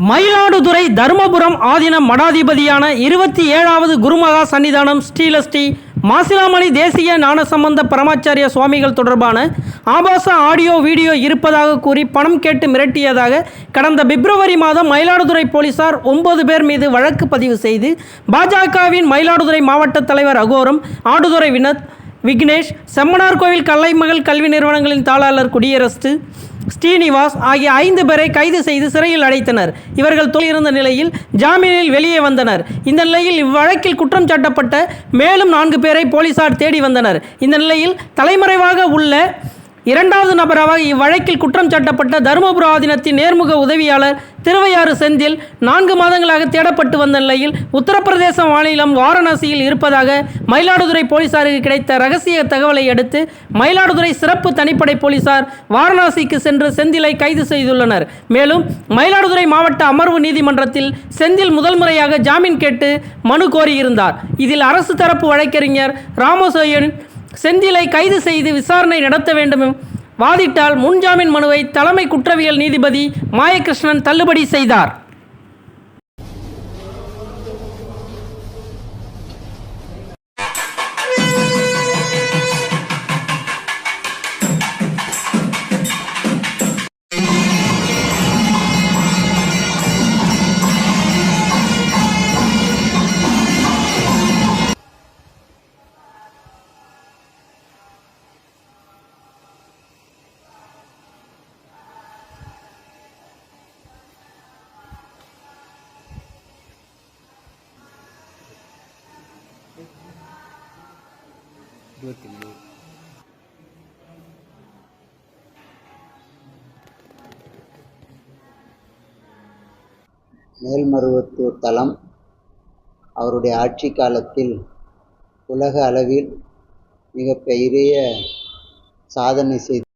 மயிலாடுதுறை தருமபுரம் ஆதீனம் மடாதிபதியான 27வது குருமகா சன்னிதானம் ஸ்ரீலஸ்ரீ மாசிலாமணி தேசிய ஞானசம்பந்த பரமாச்சாரிய சுவாமிகள் தொடர்பான ஆபாச ஆடியோ வீடியோ இருப்பதாக கூறி பணம் கேட்டு மிரட்டியதாக கடந்த பிப்ரவரி மாதம் மயிலாடுதுறை போலீசார் 9 பேர் மீது வழக்கு பதிவு செய்து பாஜகவின் மயிலாடுதுறை மாவட்ட தலைவர் அகோரம், ஆடுதுறை விக்னேஷ், செம்மனார் கோவில் கலைமகள் கல்வி நிறுவனங்களின் தாளாளர் குடியரசு ஸ்ரீனிவாஸ் ஆகிய 5 பேரை கைது செய்து சிறையில் அடைத்தனர். இவர்கள் இருந்த நிலையில் ஜாமீனில் வெளியே வந்தனர். இந்த நிலையில் இவ்வழக்கில் குற்றம் சாட்டப்பட்ட மேலும் 4 பேரை போலீசார் தேடி வந்தனர். இந்த நிலையில் தலைமறைவாக உள்ள 2வது நபராக இவ்வழக்கில் குற்றம் சாட்டப்பட்ட தருமபுர ஆதீனத்தின் நேர்முக உதவியாளர் திருவையாறு செந்தில் 4 மாதங்களாக தேடப்பட்டு வந்த நிலையில் உத்தரப்பிரதேச மாநிலம் வாரணாசியில் இருப்பதாக மயிலாடுதுறை போலீசாருக்கு கிடைத்த ரகசிய தகவலை அடுத்து மயிலாடுதுறை சிறப்பு தனிப்படை போலீசார் வாரணாசிக்கு சென்று செந்திலை கைது செய்துள்ளனர். மேலும் மயிலாடுதுறை மாவட்ட அமர்வு நீதிமன்றத்தில் செந்தில் முதல் முறையாக ஜாமீன் கேட்டு மனு கோரியிருந்தார். இதில் அரசு தரப்பு வழக்கறிஞர் ராமசோயன் செந்திலை கைது செய்து விசாரணை நடத்த வேண்டும் வாதிட்டால் முன்ஜாமீன் மனுவை தலைமை குற்றவியல் நீதிபதி மாயகிருஷ்ணன் தள்ளுபடி செய்தார். மேல்மருவத்தூர் தலம் அவருடைய ஆட்சி காலத்தில் உலக அளவில் மிகப்பெரிய சாதனை செய்து